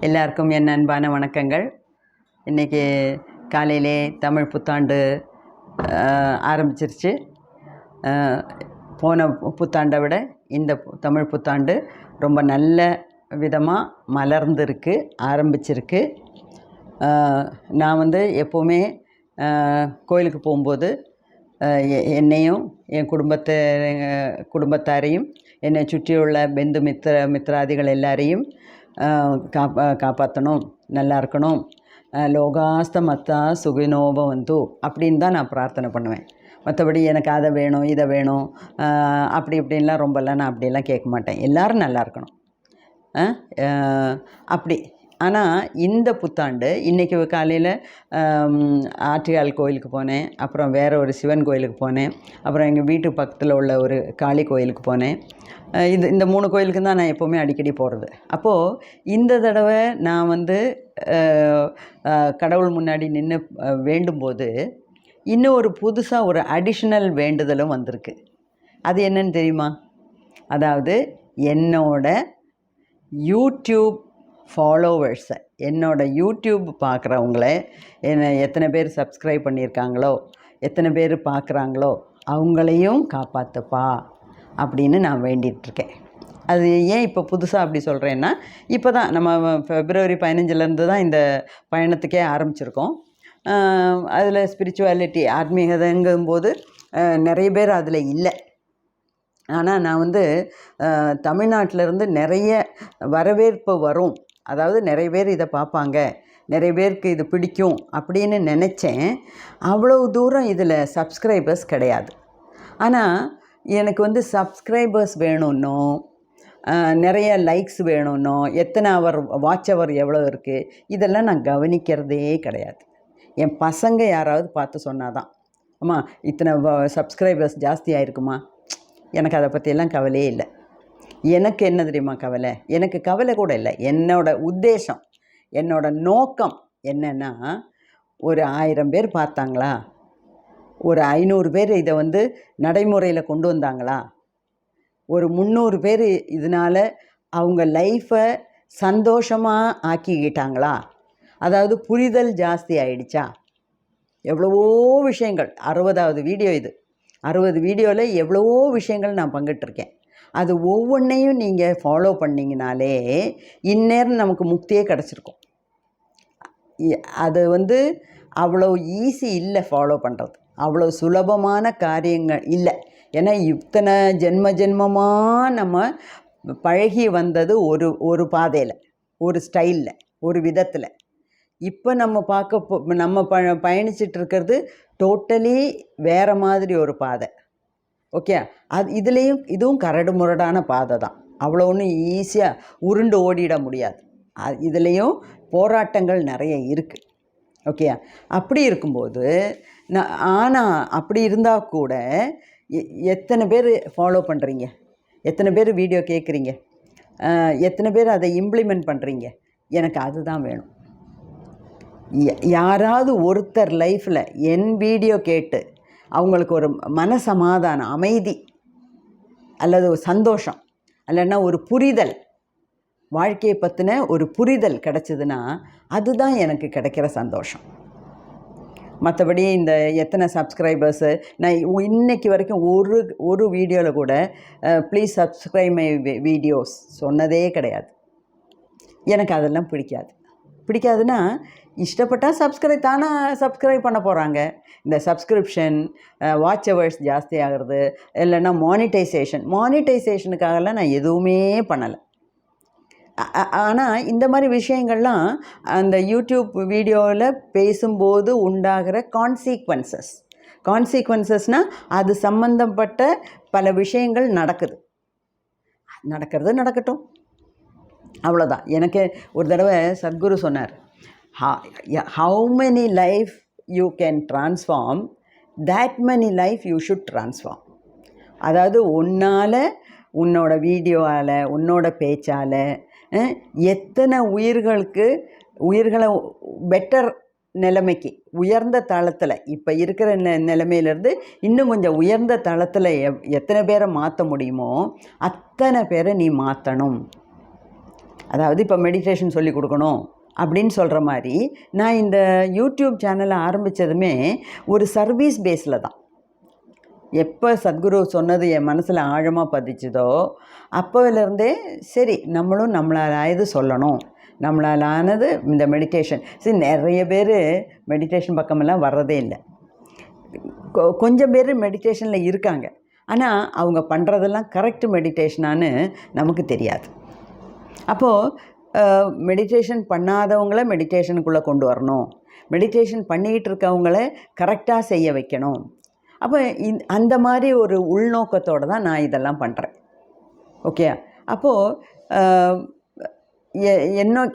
எல்லாருக்கும் என் அன்பான வணக்கங்கள். இன்றைக்கி காலையிலே தமிழ் புத்தாண்டு ஆரம்பிச்சிருச்சு. போன புத்தாண்டை விட இந்த தமிழ் புத்தாண்டு ரொம்ப நல்ல விதமாக மலர்ந்துருக்கு, ஆரம்பிச்சிருக்கு. நான் எப்போவுமே கோயிலுக்கு போகும்போது என்னையும் என் குடும்பத்தாரையும் என்னை சுற்றியுள்ள பெந்து மித்திராதிகள் எல்லாரையும் காப்பாற்றணும், நல்லா இருக்கணும், லோகாஸ்த மத்தா சுகினோப வந்து அப்படின்னு தான் நான் பிரார்த்தனை பண்ணுவேன். மற்றபடி எனக்கு அதை வேணும் இதை வேணும் அப்படி இப்படின்லாம் ரொம்பலாம் நான் அப்படிலாம் கேட்க மாட்டேன். எல்லோரும் நல்லா இருக்கணும் அப்படி. ஆனால் இந்த புத்தாண்டு இன்றைக்கி காலையில் ஆற்றியால் கோயிலுக்கு போனேன், அப்புறம் வேறு ஒரு சிவன் கோயிலுக்கு போனேன், அப்புறம் எங்கள் வீட்டு பக்கத்தில் உள்ள ஒரு காளி கோயிலுக்கு போனேன். இந்த 3 கோயிலுக்கு தான் நான் எப்போவுமே அடிக்கடி போகிறது. அப்போது இந்த தடவை நான் கடவுள் முன்னாடி நின்று வேண்டும்போது இன்னும் ஒரு புதுசாக ஒரு அடிஷ்னல் வேண்டுதலும் வந்திருக்கு. அது என்னன்னு தெரியுமா? அதாவது என்னோட யூடியூப் ஃபாலோவர்ஸை, என்னோடய யூடியூப் பார்க்குறவங்கள எத்தனை பேர் சப்ஸ்கிரைப் பண்ணியிருக்காங்களோ, எத்தனை பேர் பார்க்குறாங்களோ அவங்களையும் காப்பாற்றுப்பா அப்படின்னு நான் வேண்டிகிட்ருக்கேன். அது ஏன் இப்போ புதுசாக அப்படி சொல்கிறேன்னா, இப்போ தான் நம்ம February 15 தான் இந்த பயணத்துக்கே ஆரம்பிச்சிருக்கோம். அதில் ஸ்பிரிச்சுவாலிட்டி ஆத்மீகதங்கும்போது நிறைய பேர் அதில் இல்லை. ஆனால் நான் தமிழ்நாட்டிலேருந்து நிறைய வரவேற்பு வரும், அதாவது நிறைய பேர் இதை பார்ப்பாங்க, நிறைய பேருக்கு இது பிடிக்கும் அப்படின்னு நினச்சேன். அவ்வளோ தூரம் இதில் சப்ஸ்கிரைபர்ஸ் கிடையாது. ஆனால் எனக்கு சப்ஸ்கிரைபர்ஸ் வேணும்னோ, நிறைய லைக்ஸ் வேணும்னோ, எத்தனை வாட்ச் அவர் எவ்வளோ இருக்குது, இதெல்லாம் நான் கவனிக்கிறதே கிடையாது. என் பசங்க யாராவது பார்த்து சொன்னாதான், அம்மா இத்தனை சப்ஸ்கிரைபர்ஸ் ஜாஸ்தியாக இருக்குமா, எனக்கு அதை பற்றியெல்லாம் கவலையே இல்லை. எனக்கு என்ன தெரியுமா கவலை? எனக்கு கவலை கூட இல்லை. என்னோடய உத்தேசம், என்னோடய நோக்கம் என்னென்னா, ஒரு 1000 பேர் பார்த்தாங்களா, ஒரு 500 பேர் இதை நடைமுறையில் கொண்டு வந்தாங்களா, ஒரு 300 பேர் இதனால் அவங்க லைஃப்பை சந்தோஷமாக ஆக்கிக்கிட்டாங்களா, அதாவது புரிதல் ஜாஸ்தி ஆயிடுச்சா. எவ்வளவோ விஷயங்கள், 60வது வீடியோ இது, 60 வீடியோவில் எவ்வளவோ விஷயங்கள் நான் பங்கிட்டிருக்கேன். அது ஒவ்வொன்றையும் நீங்கள் ஃபாலோ பண்ணிங்கனாலே இந்நேரம் நமக்கு முக்தியே கிடச்சிருக்கும். அது அவ்வளோ ஈஸி இல்லை ஃபாலோ பண்ணுறது, அவ்வளோ சுலபமான காரியங்கள் இல்லை. ஏன்னா இத்தனை ஜென்மமாக நம்ம பழகி வந்தது ஒரு பாதையில், ஒரு ஸ்டைலில், ஒரு விதத்தில். இப்போ நம்ம பயணிச்சிட்டு இருக்கிறது டோட்டலி வேறு மாதிரி ஒரு பாதை. ஓகே, இதுவும் கரடு முரடான பாதை தான். அவ்வளோ ஒன்றும் ஈஸியாக உருண்டு ஓடிட முடியாது. இதுலேயும் போராட்டங்கள் நிறைய இருக்குது. ஓகே, அப்படி இருக்கும்போது ஆனால் அப்படி இருந்தால் கூட எத்தனை பேர் ஃபாலோ பண்ணுறீங்க, எத்தனை பேர் வீடியோ கேட்குறீங்க, எத்தனை பேர் அதை இம்ப்ளிமெண்ட் பண்ணுறீங்க? எனக்கு அதுதான் வேணும். யாராவது ஒருத்தர் லைஃப்பில் என் வீடியோ கேட்டு அவங்களுக்கு ஒரு மனசமாதானம், அமைதி, அல்லது ஒரு சந்தோஷம், இல்லைன்னா ஒரு புரிதல், வாழ்க்கையை பற்றின ஒரு புரிதல் கிடச்சிதுன்னா அதுதான் எனக்கு கிடைக்கிற சந்தோஷம். மற்றபடி இந்த எத்தனை சப்ஸ்கிரைபர்ஸு, நான் இன்னைக்கு வரைக்கும் ஒரு வீடியோவில் கூட ப்ளீஸ் சப்ஸ்கிரைப் மை வீடியோஸ் சொன்னதே கிடையாது. எனக்கு அதெல்லாம் பிடிக்காதுன்னா இஷ்டப்பட்டால் சப்ஸ்கிரைப் பண்ண போகிறாங்க. இந்த சப்ஸ்கிரிப்ஷன், வாட்ச் ஹவர்ஸ் ஜாஸ்தி ஆகிறது, இல்லைன்னா மானிட்டைசேஷனுக்காகலாம் நான் எதுவுமே பண்ணலை. ஆனால் இந்த மாதிரி விஷயங்கள்லாம் அந்த யூடியூப் வீடியோவில் பேசும்போது உண்டாகிற கான்சீக்வன்சஸ்னால் அது சம்பந்தப்பட்ட பல விஷயங்கள் நடக்கட்டும், அவ்வளோதான். எனக்கு ஒரு தடவை சத்குரு சொன்னார், how many life you can transform, that many life you should transform. அதாவது உன்னோட வீடியோவால், உன்னோட பேச்சால் எத்தனை உயிர்களை பெட்டர் நிலைமைக்கு, உயர்ந்த தளத்தில், இப்போ இருக்கிற நிலைமையிலேருந்து இன்னும் கொஞ்சம் உயர்ந்த தளத்தில் எத்தனை பேரை மாற்ற முடியுமோ அத்தனை பேரை நீ மாற்றணும். அதாவது இப்போ மெடிடேஷன் சொல்லி கொடுக்கணும் அப்படின்னு சொல்கிற மாதிரி நான் இந்த யூடியூப் சேனலை ஆரம்பித்ததுமே ஒரு சர்வீஸ் பேஸில் தான். எப்போ சத்குரு சொன்னது என் மனசில் ஆழமாக பதிச்சுதோ அப்போவிலேருந்தே சரி நம்மளும் நம்மளால் சொல்லணும், நம்மளால் ஆனது இந்த மெடிடேஷன். சரி, நிறைய பேர் மெடிடேஷன் பக்கமெல்லாம் வர்றதே இல்லை. கொஞ்சம் பேர் மெடிடேஷனில் இருக்காங்க, ஆனால் அவங்க பண்ணுறதெல்லாம் கரெக்ட் மெடிடேஷனானு நமக்கு தெரியாது. அப்போது மெடிடேஷன் பண்ணாதவங்கள மெடிடேஷனுக்குள்ளே கொண்டு வரணும், மெடிடேஷன் பண்ணிக்கிட்டு இருக்கவங்கள கரெக்டாக செய்ய வைக்கணும். அப்போ அந்த மாதிரி ஒரு உள்நோக்கத்தோடு தான் நான் இதெல்லாம் பண்ணுறேன். ஓகே, அப்போது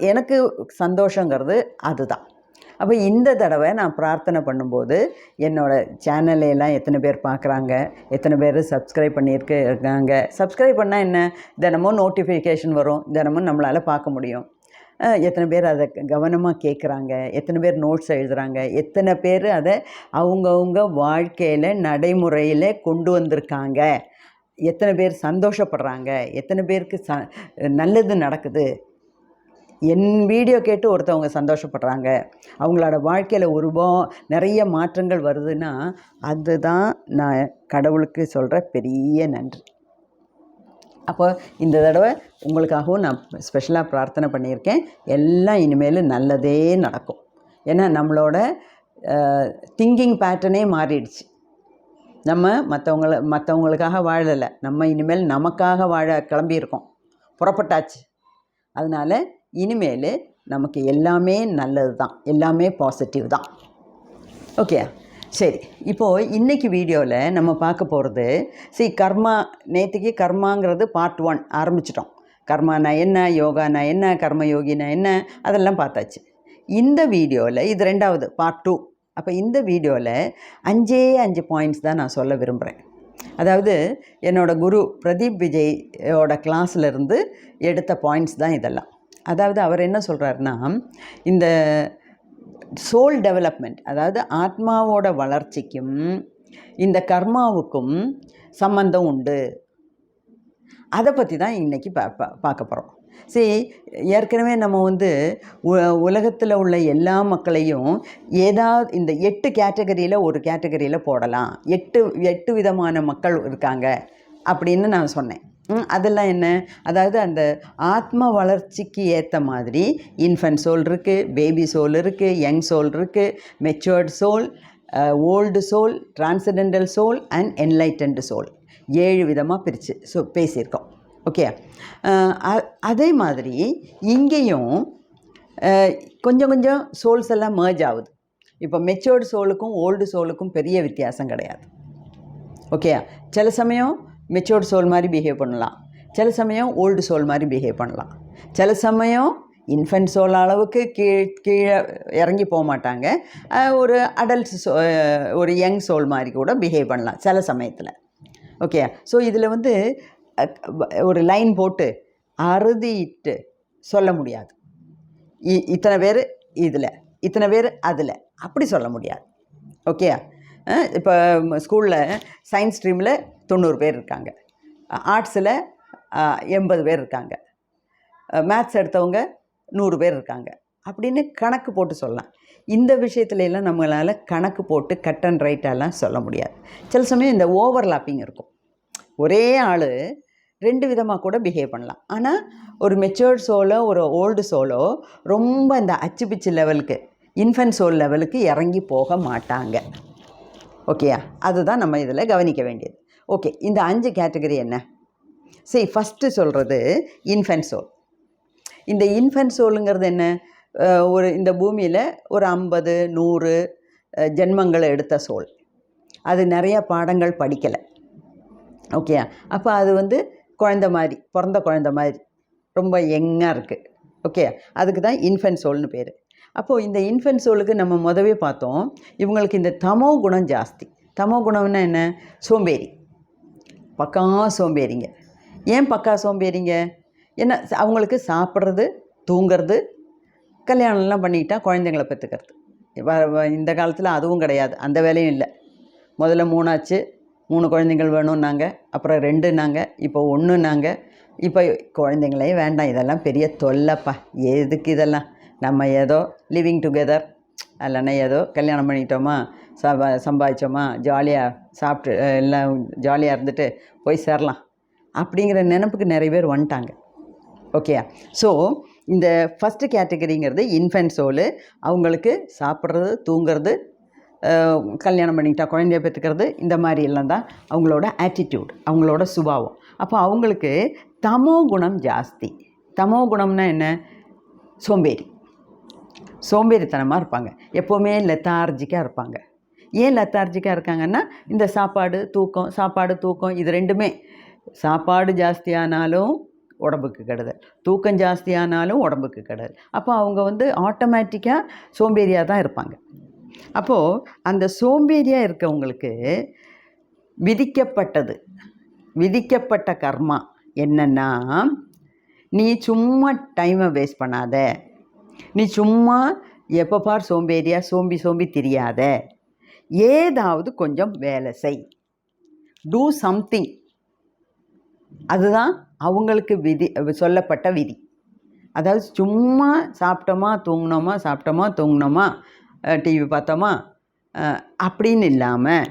எனக்கு சந்தோஷங்கிறது அதுதான். அப்போ இந்த தடவை நான் பிரார்த்தனை பண்ணும்போது என்னோடய சேனலையெல்லாம் எத்தனை பேர் பார்க்குறாங்க, எத்தனை பேர் சப்ஸ்கிரைப் பண்ணியிருக்காங்க. சப்ஸ்கிரைப் பண்ணால் என்ன, தினமும் நோட்டிஃபிகேஷன் வரும், தினமும் நம்மளால் பார்க்க முடியும். எத்தனை பேர் அதை கவனமாக கேட்குறாங்க, எத்தனை பேர் நோட்ஸ் எழுதுகிறாங்க, எத்தனை பேர் அதை அவங்கவுங்க வாழ்க்கையில் நடைமுறையில் கொண்டு வந்திருக்காங்க, எத்தனை பேர் சந்தோஷப்படுறாங்க, எத்தனை பேருக்கு நல்லது நடக்குது. என் வீடியோ கேட்டு ஒருத்தவங்க சந்தோஷப்படுறாங்க, அவங்களோட வாழ்க்கையில் நிறைய மாற்றங்கள் வருதுன்னா அதுதான் நான் கடவுளுக்கு சொல்கிற பெரிய நன்றி. அப்போ இந்த தடவை உங்களுக்காகவும் நான் ஸ்பெஷலாக பிரார்த்தனை பண்ணியிருக்கேன். எல்லாம் இனிமேல் நல்லதே நடக்கும். ஏன்னா நம்மளோட திங்கிங் பேட்டர்னே மாறிடுச்சு. நம்ம மற்றவங்களுக்காக வாழலை, நம்ம இனிமேல் நமக்காக வாழ கிளம்பியிருக்கோம், புறப்பட்டாச்சு. அதனால் இனிமேல் நமக்கு எல்லாமே நல்லது தான், எல்லாமே பாசிட்டிவ் தான். ஓகே, சரி. இப்போது இன்றைக்கி வீடியோவில் நம்ம பார்க்க போகிறது, கர்மா. நேற்றுக்கு கர்மாங்கிறது பார்ட் 1 ஆரம்பிச்சிட்டோம். கர்மானா என்ன, யோகானா என்ன, கர்மயோகினா என்ன, அதெல்லாம் பார்த்தாச்சு. இந்த வீடியோவில் இது 2வது பார்ட் 2. அப்போ இந்த வீடியோவில் 5 பாயிண்ட்ஸ் தான் நான் சொல்ல விரும்புகிறேன். அதாவது என்னோடய குரு பிரதீப் விஜயோட கிளாஸில் எடுத்த பாயிண்ட்ஸ் தான் இதெல்லாம். அதாவது அவர் என்ன சொல்கிறாருன்னா, இந்த சோல் டெவலப்மெண்ட், அதாவது ஆத்மாவோட வளர்ச்சிக்கும் இந்த கர்மாவுக்கும் சம்பந்தம் உண்டு. அதை பற்றி தான் இன்றைக்கி பார்க்க போகிறோம். ஏற்கனவே நம்ம உலகத்தில் உள்ள எல்லா மக்களையும் ஏதாவது இந்த 8 கேட்டகரியில் ஒரு கேட்டகரியில் போடலாம். 8 விதமான மக்கள் இருக்காங்க அப்படின்னு நான் சொன்னேன். அதெல்லாம் என்ன, அதாவது அந்த ஆத்ம வளர்ச்சிக்கு ஏற்ற மாதிரி இன்ஃபென்ட் சோல் இருக்குது, பேபி சோல் இருக்குது, யங் சோல் இருக்குது, matured soul, old soul, transcendental soul and enlightened soul, 7 விதமாக பிரித்து பேசியிருக்கோம். ஓகே, அதே மாதிரி இங்கேயும் கொஞ்சம் கொஞ்சம் சோல்ஸ் எல்லாம் மர்ஜ் ஆகுது. இப்போ மெச்சூர்டு சோலுக்கும் ஓல்டு சோலுக்கும் பெரிய வித்தியாசம் கிடையாது. ஓகே, சில சமயம் மெச்சூர்டு சோல் மாதிரி பிஹேவ் பண்ணலாம், சில சமயம் ஓல்டு சோல் மாதிரி பிஹேவ் பண்ணலாம், சில சமயம் இன்ஃபென்ட் சோல் அளவுக்கு கீழே இறங்கி போக மாட்டாங்க, ஒரு அடல்ட் ஒரு யங் சோல் மாதிரி கூட பிஹேவ் பண்ணலாம் சில சமயத்தில். ஓகே, இதில் ஒரு லைன் போட்டு அறுதிட்டு சொல்ல முடியாது. இத்தனை பேர் இதில், இத்தனை பேர் அதில், அப்படி சொல்ல முடியாது. ஓகே, இப்போ ஸ்கூலில் சயின்ஸ் ஸ்ட்ரீமில் 90 பேர் இருக்காங்க, ஆர்ட்ஸில் 80 பேர் இருக்காங்க, மேத்ஸ் எடுத்தவங்க 100 பேர் இருக்காங்க அப்படின்னு கணக்கு போட்டு சொல்லலாம். இந்த விஷயத்துலலாம் நம்மளால் கணக்கு போட்டு கட் அண்ட் ரைட்டெல்லாம் சொல்ல முடியாது. சில சமயம் இந்த ஓவர்லாப்பிங் இருக்கும். ஒரே ஆள் 2 விதமாக கூட பிஹேவ் பண்ணலாம். ஆனால் ஒரு மெச்சூர்ட் சோலோ ஒரு ஓல்டு சோலோ ரொம்ப இந்த அச்சுப்பிச்சு லெவலுக்கு, இன்ஃபென்ட் சோல் லெவலுக்கு இறங்கி போக மாட்டாங்க. ஓகேயா, அதுதான் நம்ம இதில் கவனிக்க வேண்டியது. ஓகே, இந்த 5 கேட்டகரி என்ன? ஃபஸ்ட்டு சொல்கிறது இன்ஃபென்ட் சோல். இந்த இன்ஃபென்ட் சோலுங்கிறது என்ன, இந்த பூமியில் ஒரு 50, 100 ஜென்மங்களை எடுத்த சோல். அது நிறைய பாடங்கள் படிக்கலை. ஓகே, அப்போ அது குழந்த மாதிரி, பிறந்த குழந்த மாதிரி ரொம்ப யங்காக இருக்குது. ஓகே, அதுக்கு தான் இன்ஃபென்ட் சோல்னு பேர். அப்போது இந்த இன்ஃபென்ட் சோலுக்கு நம்ம முதவே பார்த்தோம், இவங்களுக்கு இந்த தமோ குணம் ஜாஸ்தி. தமோ குணம்னா என்ன, சோம்பேறி, பக்கா சோம்பேறிங்க. ஏன் பக்கா சோம்பேறிங்க? ஏன்னா அவங்களுக்கு சாப்பிட்றது, தூங்கிறது, கல்யாணம்லாம் பண்ணிக்கிட்டால் குழந்தைங்கள பெற்றுக்கிறது. இந்த காலத்தில் அதுவும் கிடையாது, அந்த வேலையும் இல்லை. முதல்ல 3 ஆச்சு, 3 குழந்தைங்கள் வேணும்னாங்க, அப்புறம் 2னாங்க, இப்போ 1னாங்க, இப்போ குழந்தைங்களே வேண்டாம், இதெல்லாம் பெரிய தொல்லைப்பா, எதுக்கு இதெல்லாம், நம்ம ஏதோ லிவிங் டுகெதர் இல்லைன்னா ஏதோ கல்யாணம் பண்ணிட்டோமா, சம்பாதிச்சோமா, ஜாலியாக சாப்பிட்டு எல்லாம் ஜாலியாக இருந்துட்டு போய் சேரலாம் அப்படிங்கிற நினப்புக்கு நிறைய பேர் வந்துட்டாங்க. ஓகேயா? ஸோ இந்த ஃபஸ்ட்டு கேட்டகரிங்கிறது இன்ஃபென்ட் சோலு. அவங்களுக்கு சாப்பிட்றது, தூங்கிறது, கல்யாணம் பண்ணிக்கிட்டா குழந்தைய பெற்றுக்கிறது, இந்த மாதிரி எல்லாம் தான் அவங்களோட ஆட்டிடியூட், அவங்களோட சுபாவம். அப்போ அவங்களுக்கு தமோ குணம் ஜாஸ்தி. தமோ குணம்னா என்ன? சோம்பேறித்தனமாக இருப்பாங்க, எப்போவுமே லெத்தார்ஜிக்காக இருப்பாங்க. ஏன் லெத்தார்ஜிக்காக இருக்காங்கன்னா, இந்த சாப்பாடு தூக்கம் இது ரெண்டுமே, சாப்பாடு ஜாஸ்தியானாலும் உடம்புக்கு கெடுதல், தூக்கம் ஜாஸ்தியானாலும் உடம்புக்கு கெடுதல். அப்போ அவங்க ஆட்டோமேட்டிக்காக சோம்பேறியாக தான் இருப்பாங்க. அப்போது அந்த சோம்பேறியாக இருக்கவங்களுக்கு விதிக்கப்பட்ட கர்மா என்னென்னா, நீ சும்மா டைமை வேஸ்ட் பண்ணாத, நீ சும்மா எப்போ பார் சோம்பேறியாக சோம்பி தெரியாத, ஏதாவது கொஞ்சம் வேலை செய், டூ சம்திங். அதுதான் அவங்களுக்கு சொல்லப்பட்ட விதி. அதாவது சும்மா சாப்பிட்டோமா தூங்கினோமா டிவி பார்த்தோமா அப்படின்னு இல்லாமல்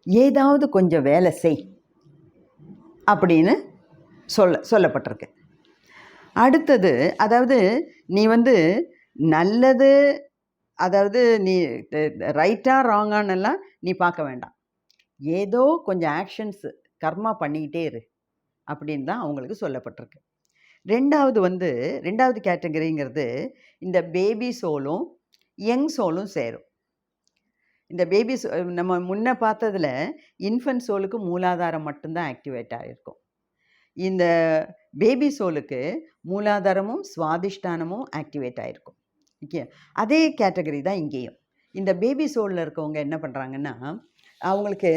ஏதாவது கொஞ்சம் வேலை செய் அப்படின்னு சொல்லப்பட்டிருக்கு. அடுத்தது, அதாவது நீ நல்லது, அதாவது நீ ரைட்டா ராங்கானெல்லாம் நீ பார்க்க வேண்டாம், ஏதோ கொஞ்சம் ஆக்ஷன்ஸு கர்மா பண்ணிக்கிட்டே இரு அப்படின்னு தான் அவங்களுக்கு சொல்லப்பட்டிருக்கு. ரெண்டாவது கேட்டகரிங்கிறது இந்த பேபி சோலும் யங் சோலும் சேரும். இந்த பேபி நம்ம முன்ன பார்த்ததில் இன்ஃபென்ட் சோலுக்கு மூலாதாரம் மட்டும்தான் ஆக்டிவேட் ஆகிருக்கும். இந்த பேபி சோலுக்கு மூலாதாரமும் சுவாதிஷ்டானமும் ஆக்டிவேட் ஆகிருக்கும். ஓகே, அதே கேட்டகரி தான் இங்கேயும். இந்த பேபி சோலில் இருக்கவங்க என்ன பண்ணுறாங்கன்னா, அவங்களுக்கு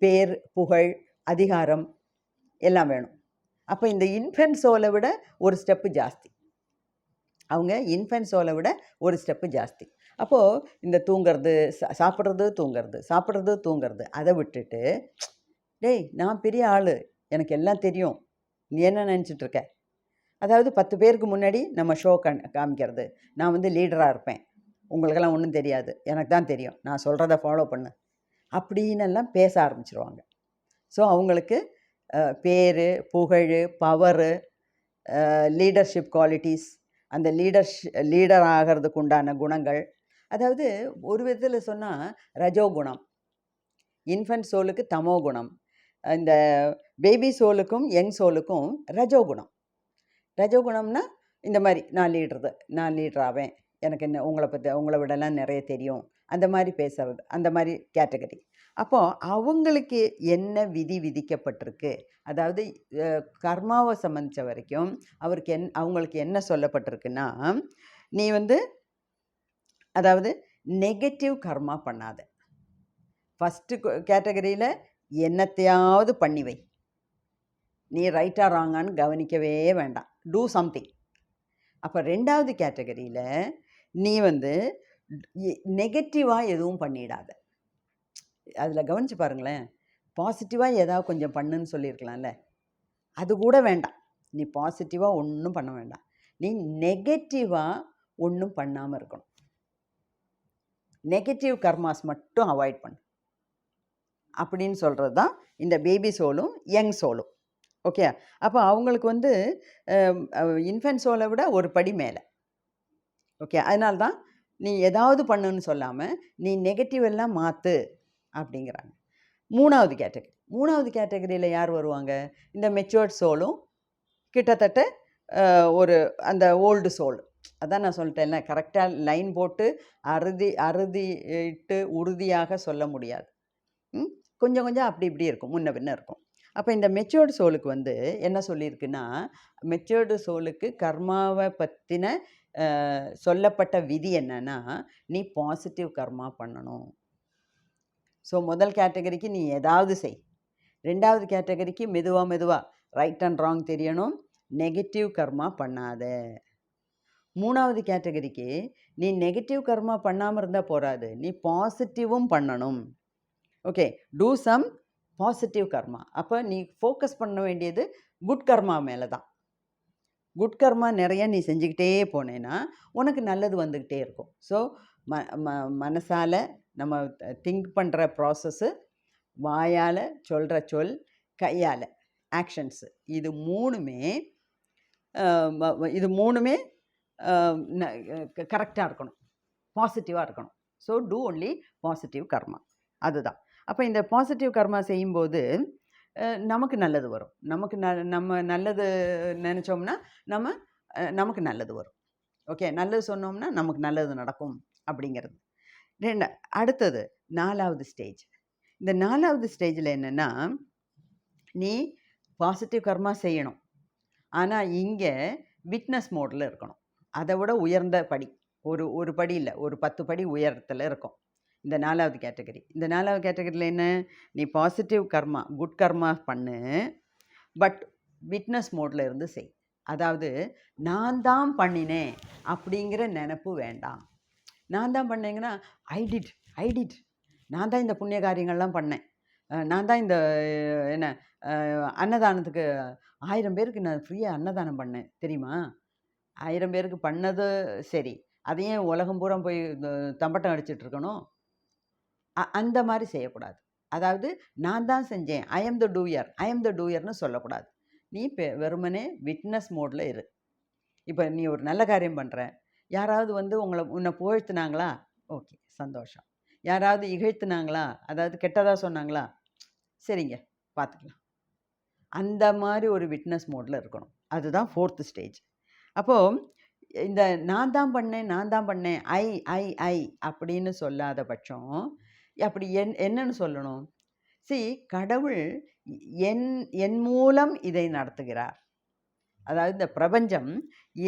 பேர், புகழ், அதிகாரம் எல்லாம் வேணும். அப்போ இந்த இன்ஃபென்ட் சோலை விட ஒரு ஸ்டெப்பு ஜாஸ்தி, அவங்க இன்ஃபென்ட் சோலை விட ஒரு ஸ்டெப்பு ஜாஸ்தி. அப்போது இந்த தூங்கிறது, சாப்பிட்றது தூங்கிறது அதை விட்டுட்டு, டேய் நான் பெரிய ஆள், எனக்கு எல்லாம் தெரியும், நீ என்ன நினச்சிட்ருக்க, அதாவது 10 பேருக்கு முன்னாடி நம்ம ஷோ காமிக்கிறது, நான் லீடராக இருப்பேன், உங்களுக்கெல்லாம் ஒன்றும் தெரியாது, எனக்கு தான் தெரியும், நான் சொல்கிறத ஃபாலோ பண்ணு அப்படின்னெல்லாம் பேச ஆரம்பிச்சிருவாங்க. ஸோ அவங்களுக்கு பேர், புகழ், பவரு, லீடர்ஷிப் குவாலிட்டிஸ், அந்த லீடர் ஆகிறதுக்கு உண்டான குணங்கள், அதாவது ஒரு விதத்தில் சொன்னால் ரஜோகுணம், இன்ஃபென்ட் சோலுக்கு தமோ குணம், இந்த பேபி சோலுக்கும் யங் சோலுக்கும் ரஜோகுணம். ரஜோகுணம்னா இந்த மாதிரி நான் லீடர் ஆவேன், எனக்கு என்ன உங்களை விடலாம் நிறைய தெரியும், அந்த மாதிரி பேசுறது, அந்த மாதிரி கேட்டகரி. அப்போது அவங்களுக்கு என்ன விதிக்கப்பட்டிருக்கு, அதாவது கர்மாவை சம்மந்தித்த வரைக்கும் அவங்களுக்கு என்ன சொல்லப்பட்டிருக்குன்னா, நீ அதாவது நெகட்டிவ் கர்மா பண்ணாத. ஃபஸ்ட்டு கேட்டகரியில் என்னத்தையாவது பண்ணிவை, நீ ரைட்டா ராங்கான்னு கவனிக்கவே வேண்டாம், டூ சம்திங். அப்போ ரெண்டாவது கேட்டகரியில் நீ நெகட்டிவாக எதுவும் பண்ணிடாத. அதில் கவனித்து பாருங்களேன், பாசிட்டிவாக ஏதாவது கொஞ்சம் பண்ணுன்னு சொல்லியிருக்கலாம்ல, அது கூட வேண்டாம், நீ பாசிட்டிவாக ஒன்றும் பண்ண வேண்டாம், நீ நெகட்டிவாக ஒன்றும் பண்ணாமல் இருக்கணும். நெகட்டிவ் கர்மாஸ் மட்டும் அவாய்ட் பண்ணு அப்படின்னு சொல்கிறது தான் இந்த பேபி சோலும் யங் சோலும். ஓகே, அப்போ அவங்களுக்கு இன்ஃபென்ட் சோலை விட ஒரு படி மேலே. ஓகே, அதனால தான் நீ ஏதாவது பண்ணுன்னு சொல்லாமல் நீ நெகட்டிவ் எல்லாம் மாற்று அப்படிங்கிறாங்க. மூணாவது கேட்டகரியில் யார் வருவாங்க? இந்த மெச்சூர்ட் சோலும் கிட்டத்தட்ட ஒரு அந்த ஓல்டு சோல். அதான் நான் சொல்லிட்டேன்ல, கரெக்டாக லைன் போட்டு அறுதிட்டு உறுதியாக சொல்ல முடியாது, கொஞ்சம் அப்படி இப்படி இருக்கும், முன்ன பின்ன இருக்கும். அப்போ இந்த மெச்சூர்டு சோலுக்கு என்ன சொல்லியிருக்குன்னா, மெச்சூர்டு சோலுக்கு கர்மாவை பற்றின சொல்லப்பட்ட விதி என்னன்னா, நீ பாசிட்டிவ் கர்மா பண்ணணும். ஸோ முதல் கேட்டகரிக்கு நீ ஏதாவது செய், ரெண்டாவது கேட்டகரிக்கு மெதுவாக ரைட் அண்ட் ராங் தெரியணும், நெகட்டிவ் கர்மா பண்ணாத. மூணாவது கேட்டகரிக்கு நீ நெகட்டிவ் கர்மா பண்ணாமல் இருந்தால் போகாது, நீ பாசிட்டிவும் பண்ணணும். ஓகே, டூ சம் பாசிட்டிவ் கர்மா. அப்போ நீ ஃபோக்கஸ் பண்ண வேண்டியது குட் கர்மா மேலே தான். குட் கர்மா நிறைய நீ செஞ்சுக்கிட்டே போனேன்னா உனக்கு நல்லது வந்துக்கிட்டே இருக்கும். ஸோ மனசால் நம்ம திங்க் பண்ணுற ப்ராசஸ்ஸு, வாயால் சொல்கிற சொல், கையால் ஆக்ஷன்ஸு, இது மூணுமே கரெக்டாக இருக்கணும், பாசிட்டிவாக இருக்கணும். ஸோ டூ ஒன்லி பாசிட்டிவ் கர்மா. அதுதான். அப்போ இந்த பாசிட்டிவ் கர்மா செய்யும்போது நமக்கு நல்லது வரும். நம்ம நல்லது நினச்சோம்னா நமக்கு நல்லது வரும். ஓகே, நல்லது சொன்னோம்னா நமக்கு நல்லது நடக்கும் அப்படிங்கிறது. அடுத்தது 4வது ஸ்டேஜ். இந்த 4வது ஸ்டேஜில் என்னென்னா, நீ பாசிட்டிவ் கர்மா செய்யணும், ஆனால் இங்கே விட்னஸ் மோடில் இருக்கணும். அதை விட உயர்ந்த படி, ஒரு படி இல்லை, ஒரு 10 படி உயரத்தில் இருக்கும் இந்த 4வது கேட்டகரி. இந்த 4வது கேட்டகரியில் என்ன, நீ பாசிட்டிவ் கர்மா, குட் கர்மா பண்ணு, பட் விட்னஸ் மோடில் இருந்து செய். அதாவது நான் தான் பண்ணினேன் அப்படிங்கிற நினப்பு வேண்டாம். நான் தான் பண்ணேங்கன்னா ஐ டிட், நான் தான் இந்த புண்ணிய காரியங்கள்லாம் பண்ணேன், நான் தான் இந்த என்ன அன்னதானத்துக்கு 1000 பேருக்கு நான் ஃப்ரீயாக அன்னதானம் பண்ணேன் தெரியுமா, 1000 பேருக்கு பண்ணது சரி, அதையே உலகம் பூரா போய் தம்பட்டம் அடிச்சிட்ருக்கணும். அந்த மாதிரி செய்யக்கூடாது. அதாவது நான் தான் செஞ்சேன், ஐ எம் த டூயர்னு சொல்லக்கூடாது. நீ வெறுமனே விட்னஸ் மோடில் இரு. இப்போ நீ ஒரு நல்ல காரியம் பண்ணுற, யாராவது உன்னை புகழ்த்துனாங்களா, ஓகே சந்தோஷம். யாராவது இகழ்த்துனாங்களா, அதாவது கெட்டதாக சொன்னாங்களா, சரிங்க பார்த்துக்கலாம். அந்த மாதிரி ஒரு விட்னஸ் மோடில் இருக்கணும். அதுதான் 4th ஸ்டேஜ். அப்போது இந்த நான் தான் பண்ணேன் ஐ அப்படின்னு சொல்லாத பட்சம் அப்படி என்னன்னு சொல்லணும், கடவுள் என் மூலம் இதை நடத்துகிறார். அதாவது இந்த பிரபஞ்சம்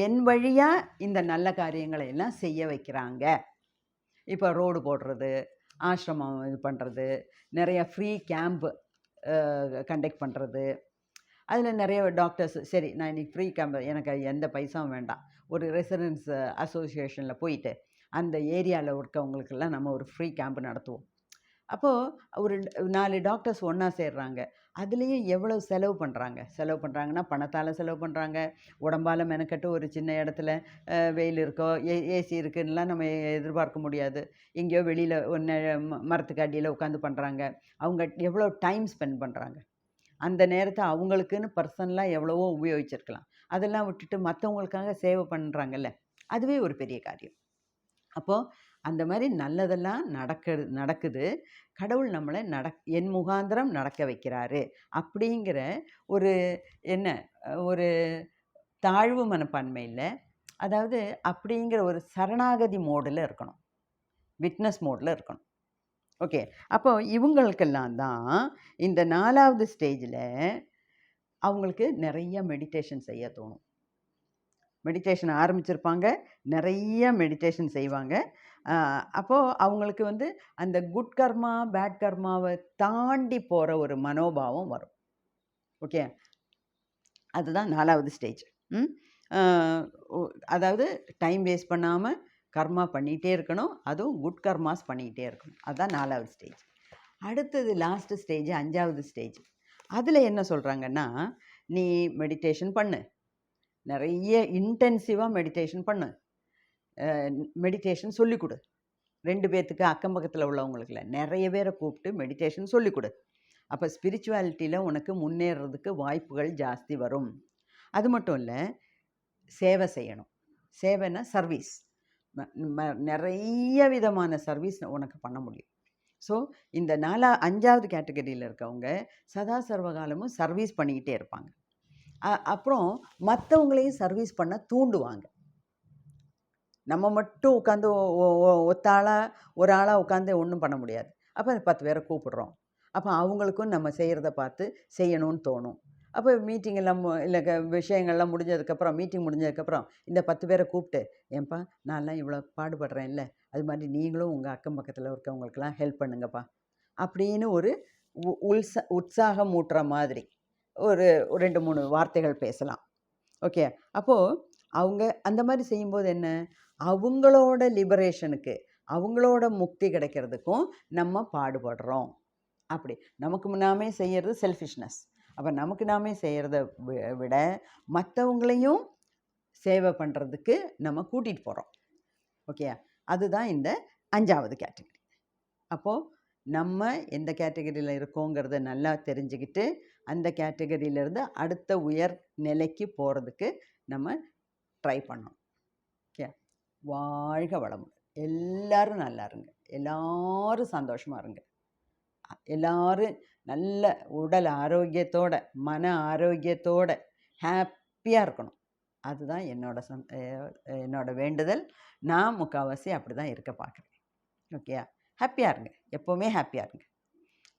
என் வழியாக இந்த நல்ல காரியங்களை எல்லாம் செய்ய வைக்கிறாங்க. இப்போ ரோடு போடுறது, ஆசிரமம் இது பண்ணுறது, நிறைய ஃப்ரீ கேம்ப் கண்டக்ட் பண்ணுறது, அதில் நிறைய டாக்டர்ஸ், சரி நான் இன்றைக்கி ஃப்ரீ கேம்ப், எனக்கு எந்த பைசாவும் வேண்டாம், ஒரு ரெசிடென்ஸ் அசோசியேஷனில் போயிட்டு அந்த ஏரியாவில் இருக்கவங்களுக்கெல்லாம் நம்ம ஒரு ஃப்ரீ கேம்ப் நடத்துவோம். அப்போது ஒரு 4 டாக்டர்ஸ் ஒன்றா சேர்றாங்க. அதுலேயும் எவ்வளோ செலவு பண்ணுறாங்கன்னா பணத்தால் செலவு பண்ணுறாங்க, உடம்பால் மெனக்கட்டு ஒரு சின்ன இடத்துல வெயில் இருக்கோ ஏசி இருக்குன்னுலாம் நம்ம எதிர்பார்க்க முடியாது. எங்கேயோ வெளியில் மரத்துக்கு அடியில் உட்காந்து பண்ணுறாங்க. அவங்க எவ்வளோ டைம் ஸ்பெண்ட் பண்ணுறாங்க, அந்த நேரத்தை அவங்களுக்குன்னு பர்சனலாக எவ்வளவோ உபயோகிச்சிருக்கலாம். அதெல்லாம் விட்டுட்டு மற்றவங்களுக்காக சேவை பண்ணுறாங்கல்ல, அதுவே ஒரு பெரிய காரியம். அப்போது அந்த மாதிரி நல்லதெல்லாம் நடக்குது, கடவுள் நம்மளை என் முகாந்திரம் நடக்க வைக்கிறாரு அப்படிங்கிற ஒரு தாழ்வு மனப்பான்மை இல்லை, அதாவது அப்படிங்கிற ஒரு சரணாகதி மோடில் இருக்கணும், விட்னஸ் மோடில் இருக்கணும். ஓகே, அப்போ இவங்களுக்கெல்லாம் தான் இந்த 4வது ஸ்டேஜில் அவங்களுக்கு நிறைய மெடிடேஷன் செய்ய தோணும். மெடிடேஷன் ஆரம்பிச்சிருப்பாங்க, நிறைய மெடிடேஷன் செய்வாங்க. அப்போது அவங்களுக்கு அந்த குட் கர்மா பேட் கர்மாவை தாண்டி போகிற ஒரு மனோபாவம் வரும். ஓகே, அதுதான் 4வது ஸ்டேஜ். அதாவது டைம் வேஸ்ட் பண்ணாமல் கர்மா பண்ணிகிட்டே இருக்கணும், அதுவும் குட் கர்மாஸ் பண்ணிக்கிட்டே இருக்கணும். அதுதான் 4வது ஸ்டேஜ். அடுத்தது லாஸ்ட் ஸ்டேஜ் 5வது ஸ்டேஜ். அதில் என்ன சொல்கிறாங்கன்னா, நீ மெடிடேஷன் பண்ணு, நிறைய இன்டென்சிவாக மெடிடேஷன் பண்ணு, மெடிடேஷன் சொல்லிக் கொடு. 2 பேர்த்துக்கு அக்கம் பக்கத்தில் உள்ளவங்களுக்குல நிறைய பேரை கூப்பிட்டு மெடிடேஷன் சொல்லிக் கொடு. அப்போ ஸ்பிரிச்சுவாலிட்டியில் உனக்கு முன்னேறதுக்கு வாய்ப்புகள் ஜாஸ்தி வரும். அது மட்டும் இல்லை, சேவை செய்யணும். சேவைன்னா சர்வீஸ், நிறைய விதமான சர்வீஸ் உனக்கு பண்ண முடியும். ஸோ இந்த 5வது கேட்டகரியில் இருக்கவங்க சதா சர்வகாலமும் சர்வீஸ் பண்ணிக்கிட்டே இருப்பாங்க. அப்புறம் மற்றவங்களையும் சர்வீஸ் பண்ண தூண்டுவாங்க. நம்ம மட்டும் உட்காந்து ஒரு ஆளாக உட்காந்து ஒன்றும் பண்ண முடியாது. அப்போ 10 பேரை கூப்பிடுறோம், அப்போ அவங்களுக்கும் நம்ம செய்கிறத பார்த்து செய்யணும்னு தோணும். அப்போ மீட்டிங் எல்லாம் இல்லை விஷயங்கள்லாம் முடிஞ்சதுக்கப்புறம், மீட்டிங் முடிஞ்சதுக்கப்புறம் இந்த 10 பேரை கூப்பிட்டு, ஏன்பா நான்லாம் இவ்வளோ பாடுபடுறேன் இல்லை, அது மாதிரி நீங்களும் உங்கள் அக்கம் பக்கத்தில் இருக்கவங்களுக்கெல்லாம் ஹெல்ப் பண்ணுங்கப்பா அப்படின்னு ஒரு உற்சாகம் ஊட்டுற மாதிரி ஒரு 2-3 வார்த்தைகள் பேசலாம். ஓகே, அப்போது அவங்க அந்த மாதிரி செய்யும்போது என்ன, அவங்களோட லிபரேஷனுக்கு, அவங்களோட முக்தி கிடைக்கிறதுக்கும் நம்ம பாடுபடுறோம். அப்படி நமக்கு நாமே செய்கிறது செல்ஃபிஷ்னஸ். அப்போ நமக்கு நாமே செய்கிறத விட மற்றவங்களையும் சேவை பண்ணுறதுக்கு நம்ம கூட்டிகிட்டு போகிறோம். ஓகே, அதுதான் இந்த 5வது கேட்டகரி. அப்போது நம்ம எந்த கேட்டகரியில் இருக்கோங்கிறத நல்லா தெரிஞ்சுக்கிட்டு அந்த கேட்டகரியிலேருந்து அடுத்த உயர் நிலைக்கு போகிறதுக்கு நம்ம ட்ரை பண்ணணும். ஓகே, வாழ்க வளமுடன். எல்லோரும் நல்லா இருங்க, எல்லோரும் சந்தோஷமாக இருங்க, எல்லோரும் நல்ல உடல் ஆரோக்கியத்தோட மன ஆரோக்கியத்தோட ஹாப்பியாக இருக்கணும். அதுதான் என்னோட வேண்டுதல். நான் முக்கால்வாசி அப்படி தான் இருக்க பார்க்குறேன். ஓகேயா, ஹாப்பியாக இருங்க, எப்போவுமே ஹாப்பியாக இருங்க.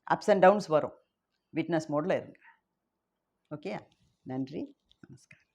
அப்ஸ் அண்ட் டவுன்ஸ் வரும், விட்னஸ் மோடில் இருங்க. ஓகேயா, நன்றி, நமஸ்காரம்.